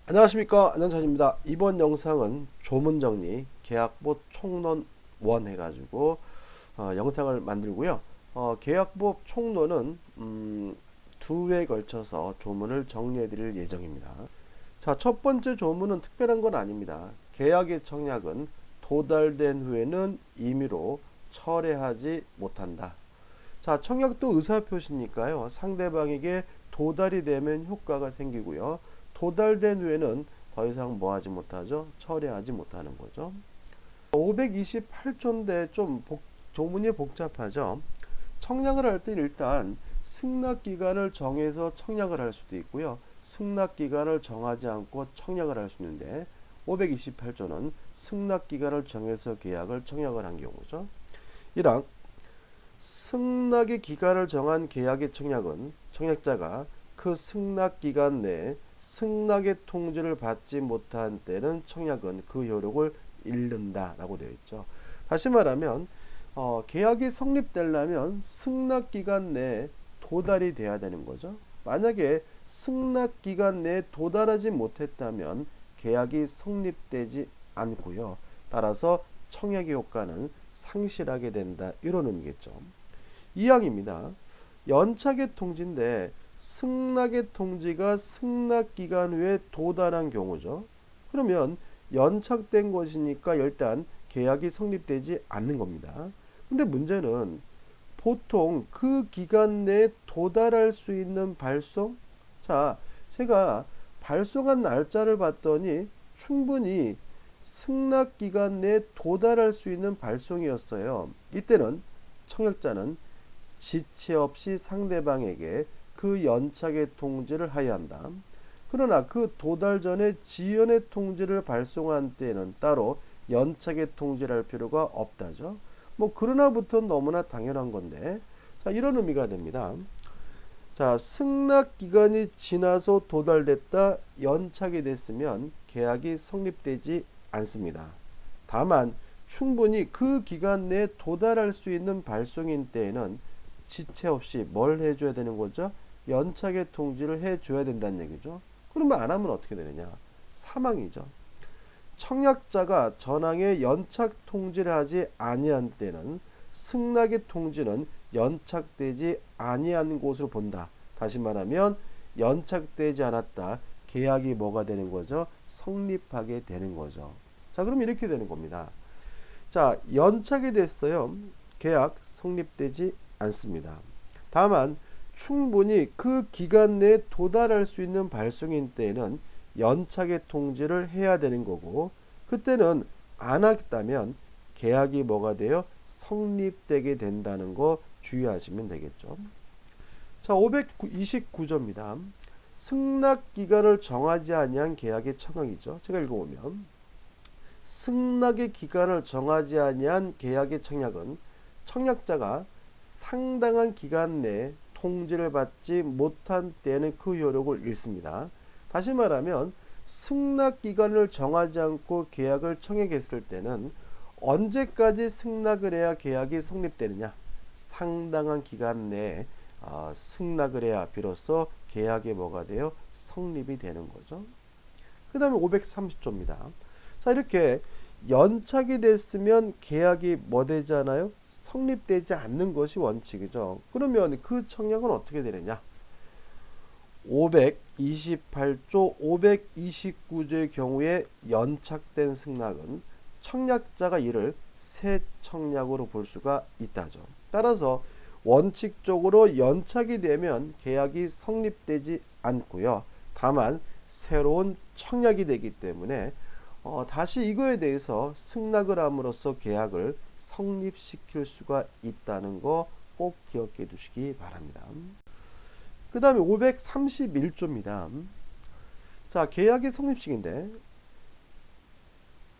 안녕하십니까, 안녕찬입니다. 이번 영상은 조문정리 계약법 총론 1 해가지고 영상을 만들고요. 계약법 총론은 두 회에 걸쳐서 조문을 정리해 드릴 예정입니다. 자, 첫 번째 조문은 특별한 건 아닙니다. 계약의 청약은 도달된 후에는 임의로 철회하지 못한다. 자, 청약도 의사표시니까요, 상대방에게 도달이 되면 효과가 생기고요, 도달된 후에는 더 이상 뭐 하지 못하죠? 철회하지 못하는 거죠. 528조인데 좀 조문이 복잡하죠. 청약을 할 때 일단 승낙기간을 정해서 청약을 할 수도 있고요, 승낙기간을 정하지 않고 청약을 할 수 있는데 528조는 승낙기간을 정해서 계약을 청약을 한 경우죠. 1항 승낙의 기간을 정한 계약의 청약은 청약자가 그 승낙기간 내에 승낙의 통지를 받지 못한 때는 청약은 그 효력을 잃는다 라고 되어 있죠. 다시 말하면 계약이 성립되려면 승낙기간 내에 도달이 돼야 되는 거죠. 만약에 승낙기간 내에 도달하지 못했다면 계약이 성립되지 않고요, 따라서 청약의 효과는 상실하게 된다, 이런 의미겠죠. 2항입니다. 연착의 통지인데 승낙의 통지가 승낙기간 후에 도달한 경우죠. 그러면 연착된 것이니까 일단 계약이 성립되지 않는 겁니다. 근데 문제는 보통 그 기간 내에 도달할 수 있는 발송? 자, 제가 발송한 날짜를 봤더니 충분히 승낙기간 내에 도달할 수 있는 발송이었어요. 이때는 청약자는 지체 없이 상대방에게 그 연착의 통지를 하여야 한다. 그러나 그 도달 전에 지연의 통지를 발송한 때는 따로 연착의 통지를 할 필요가 없다죠. 그러나부터 너무나 당연한 건데, 자, 이런 의미가 됩니다. 자, 승낙 기간이 지나서 도달됐다, 연착이 됐으면 계약이 성립되지 않습니다. 다만 충분히 그 기간 내에 도달할 수 있는 발송인 때에는 지체 없이 뭘 해줘야 되는 거죠? 연착의 통지를 해줘야 된다는 얘기죠. 그러면 안 하면 어떻게 되느냐? 사망이죠. 청약자가 전항에 연착 통지를 하지 아니한 때는 승낙의 통지는 연착되지 아니한 곳으로 본다. 다시 말하면 연착되지 않았다, 계약이 뭐가 되는 거죠? 성립하게 되는 거죠. 자, 그럼 이렇게 되는 겁니다. 자, 연착이 됐어요. 계약 성립되지 않습니다. 다만 충분히 그 기간 내에 도달할 수 있는 발송인 때에는 연착의 통지를 해야 되는 거고, 그때는 안 하겠다면 계약이 뭐가 돼요? 성립되게 된다는 거 주의하시면 되겠죠. 자, 529조입니다. 승낙 기간을 정하지 아니한 계약의 청약이죠. 제가 읽어보면 승낙의 기간을 정하지 아니한 계약의 청약은 청약자가 상당한 기간 내에 통지를 받지 못한 때는 그 효력을 잃습니다. 다시 말하면 승낙 기간을 정하지 않고 계약을 청약했을 때는 언제까지 승낙을 해야 계약이 성립되느냐? 상당한 기간 내에 승낙을 해야 비로소 계약이 뭐가 돼요? 성립이 되는 거죠. 그 다음에 530조입니다. 자, 이렇게 연착이 됐으면 계약이 뭐 되잖아요? 성립되지 않는 것이 원칙이죠. 그러면 그 청약은 어떻게 되느냐? 528조 529조의 경우에 연착된 승낙은 청약자가 이를 새 청약으로 볼 수가 있다죠. 따라서 원칙적으로 연착이 되면 계약이 성립되지 않고요, 다만 새로운 청약이 되기 때문에 다시 이거에 대해서 승낙을 함으로써 계약을 성립시킬 수가 있다는 거 꼭 기억해 두시기 바랍니다. 그 다음에 531조입니다. 자, 계약의 성립식인데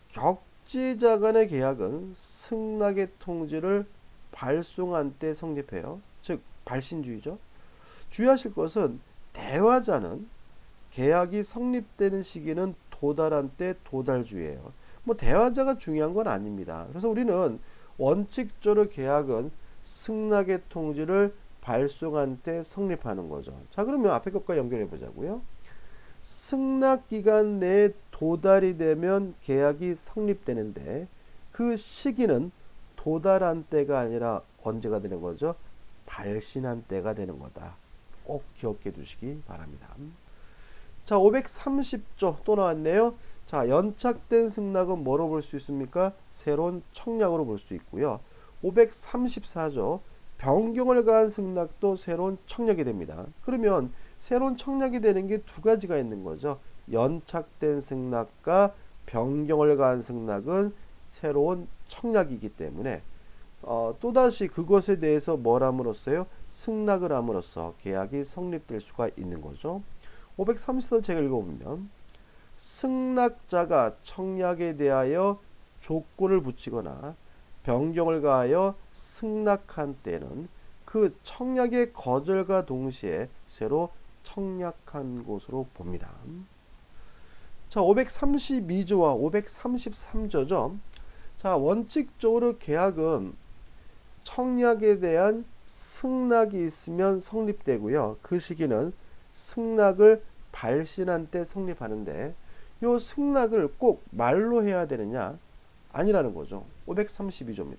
격지자 간의 계약은 승낙의 통지를 발송한 때 성립해요. 즉 발신주의죠. 주의하실 것은 대화자는 계약이 성립되는 시기는 도달한 때 도달주의예요. 대화자가 중요한 건 아닙니다. 그래서 우리는 원칙적으로 계약은 승낙의 통지를 발송한 때 성립하는 거죠. 자, 그러면 앞에 것과 연결해 보자고요. 승낙기간 내에 도달이 되면 계약이 성립되는데 그 시기는 도달한 때가 아니라 언제가 되는 거죠? 발신한 때가 되는 거다. 꼭 기억해 두시기 바랍니다. 자, 530조 또 나왔네요. 자, 연착된 승낙은 뭐로 볼 수 있습니까? 새로운 청약으로 볼 수 있고요. 534조 변경을 가한 승낙도 새로운 청약이 됩니다. 그러면 새로운 청약이 되는 게 두 가지가 있는 거죠. 연착된 승낙과 변경을 가한 승낙은 새로운 청약이기 때문에 또다시 그것에 대해서 뭘 함으로써요? 승낙을 함으로써 계약이 성립될 수가 있는 거죠. 530도 제가 읽어보면 승낙자가 청약에 대하여 조건을 붙이거나 변경을 가하여 승낙한 때는 그 청약의 거절과 동시에 새로 청약한 것으로 봅니다. 자, 532조와 533조죠. 자, 원칙적으로 계약은 청약에 대한 승낙이 있으면 성립되고요. 그 시기는 승낙을 발신한 때 성립하는데 이 승낙을 꼭 말로 해야 되느냐? 아니라는 거죠. 532조입니다.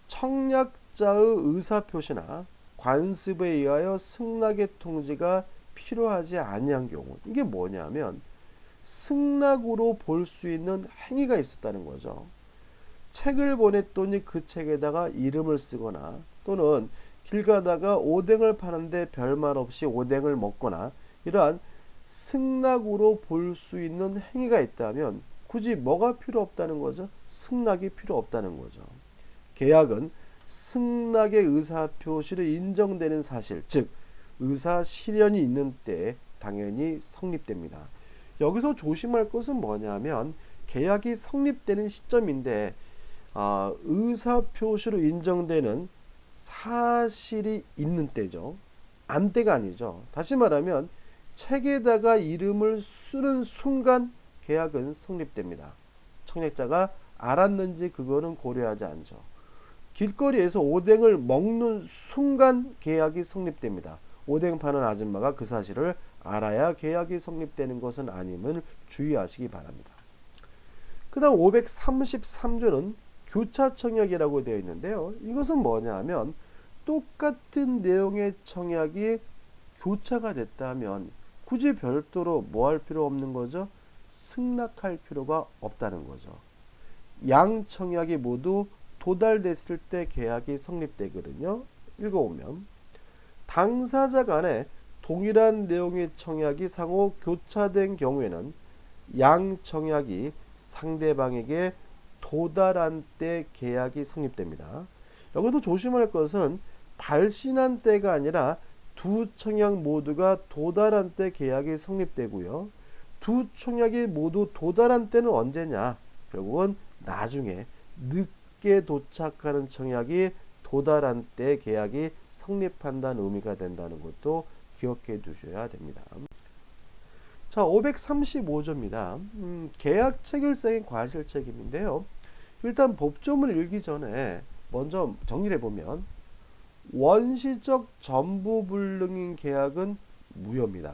청약자의 의사표시나 관습에 의하여 승낙의 통지가 필요하지 아니한 경우, 이게 뭐냐면 승낙으로 볼 수 있는 행위가 있었다는 거죠. 책을 보냈더니 그 책에다가 이름을 쓰거나 또는 길 가다가 오뎅을 파는데 별말 없이 오뎅을 먹거나 이러한 승낙으로 볼 수 있는 행위가 있다면 굳이 뭐가 필요 없다는 거죠? 승낙이 필요 없다는 거죠. 계약은 승낙의 의사표시로 인정되는 사실, 즉 의사실현이 있는 때 당연히 성립됩니다. 여기서 조심할 것은 뭐냐면 계약이 성립되는 시점인데 의사표시로 인정되는 사실이 있는 때죠. 안 때가 아니죠. 다시 말하면 책에다가 이름을 쓰는 순간 계약은 성립됩니다. 청약자가 알았는지 그거는 고려하지 않죠. 길거리에서 오뎅을 먹는 순간 계약이 성립됩니다. 오뎅 파는 아줌마가 그 사실을 알아야 계약이 성립되는 것은 아님을 주의하시기 바랍니다. 그 다음 533조는 교차 청약이라고 되어 있는데요. 이것은 뭐냐 하면 똑같은 내용의 청약이 교차가 됐다면 굳이 별도로 뭐 할 필요 없는 거죠? 승낙할 필요가 없다는 거죠. 양 청약이 모두 도달됐을 때 계약이 성립되거든요. 읽어보면 당사자 간에 동일한 내용의 청약이 상호 교차된 경우에는 양 청약이 상대방에게 도달한 때 계약이 성립됩니다. 여기서 조심할 것은 발신한 때가 아니라 두 청약 모두가 도달한 때 계약이 성립되고요. 두 청약이 모두 도달한 때는 언제냐? 결국은 나중에 늦게 도착하는 청약이 도달한 때 계약이 성립한다는 의미가 된다는 것도 기억해 두셔야 됩니다. 자, 535조입니다. 계약 체결상의 과실책임인데요. 일단 법조문을 읽기 전에 먼저 정리를 해보면 원시적 전부불능인 계약은 무효입니다.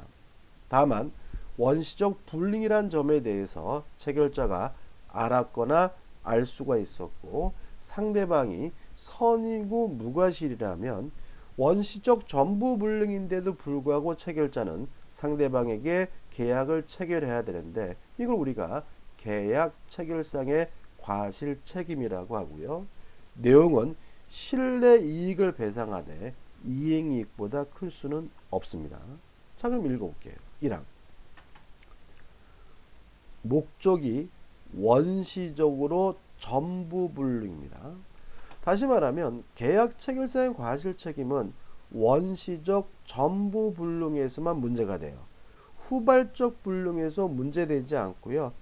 다만 원시적 불능이란 점에 대해서 체결자가 알았거나 알 수가 있었고 상대방이 선이고 무과실이라면 원시적 전부불능인데도 불구하고 체결자는 상대방에게 계약을 체결해야 되는데 이걸 우리가 계약 체결상의 과실책임이라고 하고요. 내용은 실내 이익을 배상하되 이행이익보다 클 수는 없습니다. 자, 그럼 읽어볼게요. 1항 목적이 원시적으로 전부불능입니다. 다시 말하면 계약 체결상의 과실책임은 원시적 전부불능에서만 문제가 돼요. 후발적 불능에서 문제되지 않고요.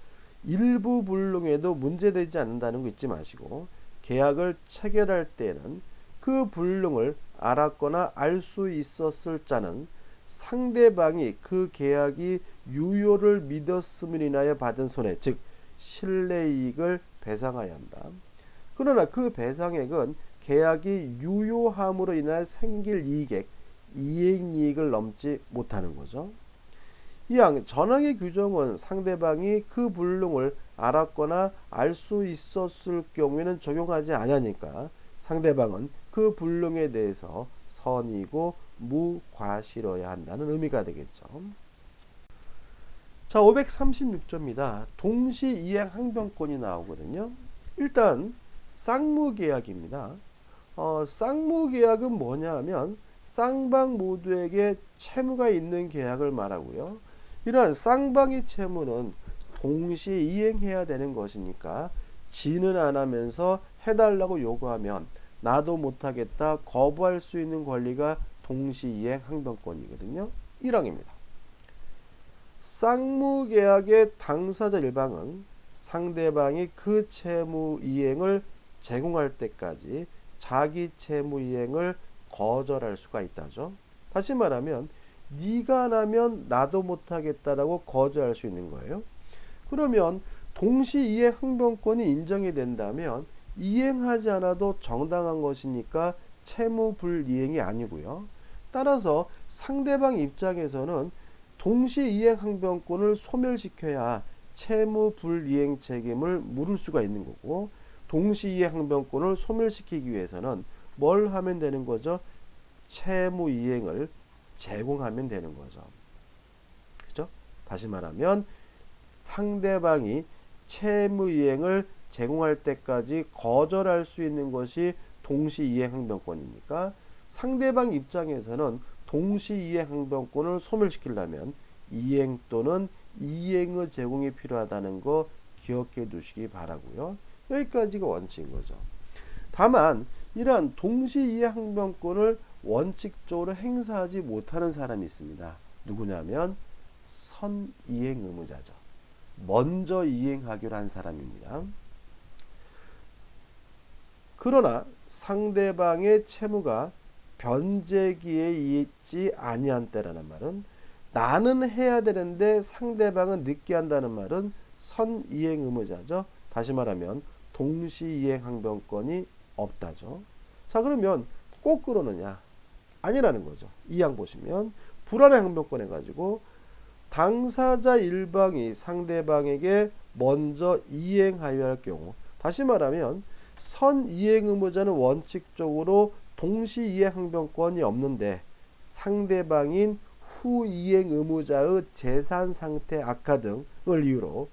일부 불능에도 문제되지 않는다는 거 잊지 마시고 계약을 체결할 때는 그 불능을 알았거나 알 수 있었을 자는 상대방이 그 계약이 유효를 믿었음을 인하여 받은 손해, 즉 실내이익을 배상해야 한다. 그러나 그 배상액은 계약이 유효함으로 인해 생길 이익액, 이행이익을 넘지 못하는 거죠. 이항 전항의 규정은 상대방이 그 불능을 알았거나 알 수 있었을 경우에는 적용하지 않으니까 상대방은 그 불능에 대해서 선이고 무과실어야 한다는 의미가 되겠죠. 자, 536조입니다. 동시이행 항변권이 나오거든요. 일단 쌍무계약입니다. 쌍무계약은 뭐냐 하면 쌍방 모두에게 채무가 있는 계약을 말하고요. 이러한 쌍방의 채무는 동시에 이행해야 되는 것이니까 지는 안 하면서 해달라고 요구하면 나도 못하겠다 거부할 수 있는 권리가 동시이행 항변권이거든요. 1항입니다. 쌍무계약의 당사자 일방은 상대방이 그 채무 이행을 제공할 때까지 자기 채무 이행을 거절할 수가 있다죠. 다시 말하면 네가 안 하면 나도 못하겠다라고 거절할 수 있는 거예요. 그러면 동시이행 항변권이 인정이 된다면 이행하지 않아도 정당한 것이니까 채무 불이행이 아니고요. 따라서 상대방 입장에서는 동시이행 항변권을 소멸시켜야 채무 불이행 책임을 물을 수가 있는 거고, 동시이행 항변권을 소멸시키기 위해서는 뭘 하면 되는 거죠? 채무 이행을 제공하면 되는 거죠. 그죠? 다시 말하면 상대방이 채무 이행을 제공할 때까지 거절할 수 있는 것이 동시이행 항변권이니까 상대방 입장에서는 동시이행 항변권을 소멸시키려면 이행 또는 이행의 제공이 필요하다는 거 기억해 두시기 바라고요. 여기까지가 원칙인 거죠. 다만 이러한 동시이행 항변권을 원칙적으로 행사하지 못하는 사람이 있습니다. 누구냐면 선이행 의무자죠. 먼저 이행하기로 한 사람입니다. 그러나 상대방의 채무가 변제기에 있지 아니한 때라는 말은 나는 해야 되는데 상대방은 늦게 한다는 말은 선이행 의무자죠. 다시 말하면 동시이행 항변권이 없다죠. 자, 그러면 꼭 그러느냐? 아니라는 거죠. 이 항 보시면 불안의 항변권 해가지고 당사자 일방이 상대방에게 먼저 이행하여야 할 경우, 다시 말하면 선이행 의무자는 원칙적으로 동시이행 항변권이 없는데 상대방인 후이행 의무자의 재산 상태 악화 등을 이유로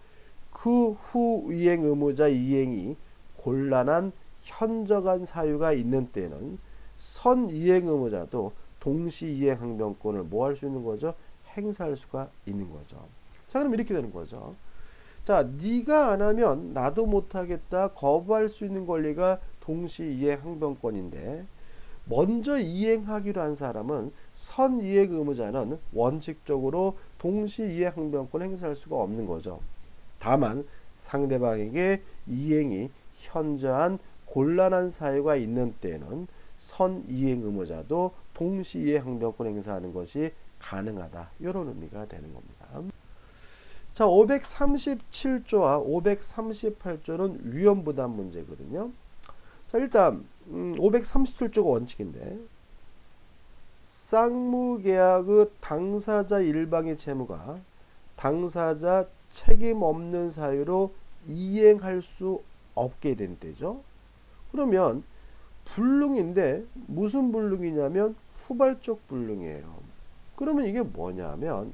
그 후이행 의무자 이행이 곤란한 현저한 사유가 있는 때는 선이행 의무자도 동시이행 항변권을 뭐 할 수 있는 거죠? 행사할 수가 있는 거죠. 자, 그럼 이렇게 되는 거죠. 자, 네가 안 하면 나도 못하겠다 거부할 수 있는 권리가 동시이행 항변권인데 먼저 이행하기로 한 사람은 선이행 의무자는 원칙적으로 동시이행 항변권을 행사할 수가 없는 거죠. 다만 상대방에게 이행이 현저한 곤란한 사유가 있는 때는 선이행 의무자도 동시이행 항변권 행사하는 것이 가능하다. 이런 의미가 되는 겁니다. 자, 537조와 538조는 위험부담 문제거든요. 자, 일단 537조가 원칙인데 쌍무계약의 당사자 일방의 채무가 당사자 책임 없는 사유로 이행할 수 없게 된 때죠. 그러면 불능인데 무슨 불능이냐면 후발적 불능이에요. 그러면 이게 뭐냐면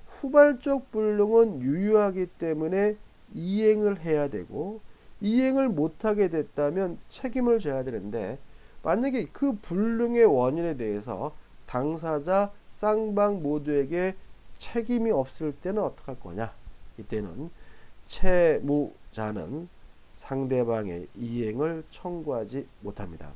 후발적 불능은 유효하기 때문에 이행을 해야 되고 이행을 못하게 됐다면 책임을 져야 되는데 만약에 그 불능의 원인에 대해서 당사자 쌍방 모두에게 책임이 없을 때는 어떡할 거냐? 이때는 채무자는 상대방의 이행을 청구하지 못합니다.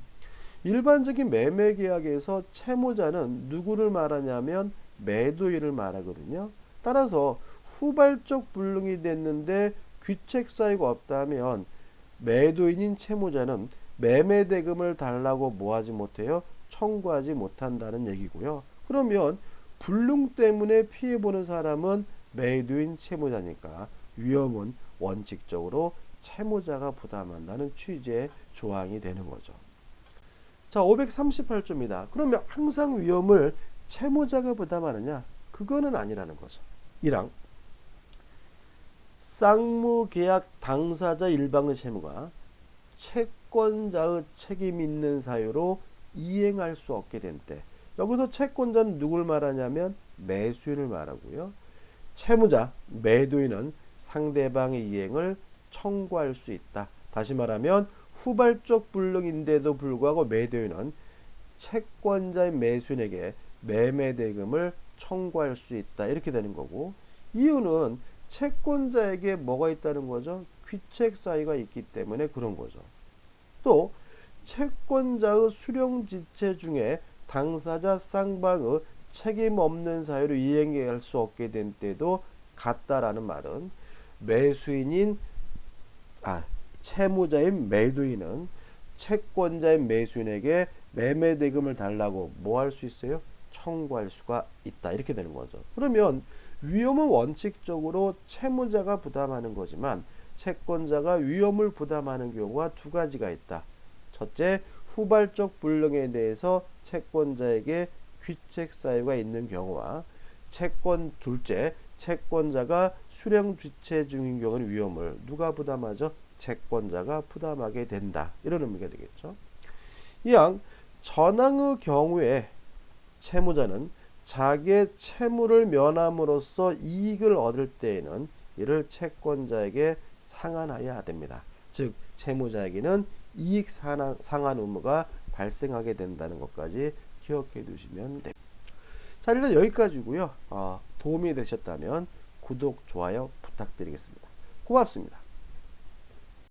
일반적인 매매계약에서 채무자는 누구를 말하냐면 매도인을 말하거든요. 따라서 후발적 불능이 됐는데 귀책 사유가 없다면 매도인인 채무자는 매매대금을 달라고 뭐하지 못해요? 청구하지 못한다는 얘기고요. 그러면 불능 때문에 피해보는 사람은 매도인 채무자니까 위험은 원칙적으로 채무자가 부담한다는 취지의 조항이 되는 거죠. 자, 538조입니다. 그러면 항상 위험을 채무자가 부담하느냐? 그거는 아니라는 거죠. 1항 쌍무계약 당사자 일방의 채무가 채권자의 책임 있는 사유로 이행할 수 없게 된 때, 여기서 채권자는 누굴 말하냐면 매수인을 말하고요. 채무자, 매도인은 상대방의 이행을 청구할 수 있다. 다시 말하면 후발적 불능인데도 불구하고 매도인은 채권자인 매수인에게 매매대금을 청구할 수 있다. 이렇게 되는 거고, 이유는 채권자에게 뭐가 있다는 거죠? 귀책 사유가 있기 때문에 그런 거죠. 또 채권자의 수령지체 중에 당사자 쌍방의 책임 없는 사유로 이행할 수 없게 된 때도 같다라는 말은 매수인인 채무자인 매도인은 채권자인 매수인에게 매매대금을 달라고 뭐 할 수 있어요? 청구할 수가 있다. 이렇게 되는 거죠. 그러면 위험은 원칙적으로 채무자가 부담하는 거지만 채권자가 위험을 부담하는 경우가 두 가지가 있다. 첫째, 후발적 불능에 대해서 채권자에게 귀책 사유가 있는 경우와 둘째, 채권자가 수령 주체 중인 경우는 위험을 누가 부담하죠? 채권자가 부담하게 된다. 이런 의미가 되겠죠. 이왕 전항의 경우에 채무자는 자기의 채무를 면함으로써 이익을 얻을 때에는 이를 채권자에게 상환하여야 됩니다. 즉 채무자에게는 이익 상환 의무가 발생하게 된다는 것까지 기억해 두시면 됩니다. 자, 일단 여기까지고요. 도움이 되셨다면 구독, 좋아요 부탁드리겠습니다. 고맙습니다.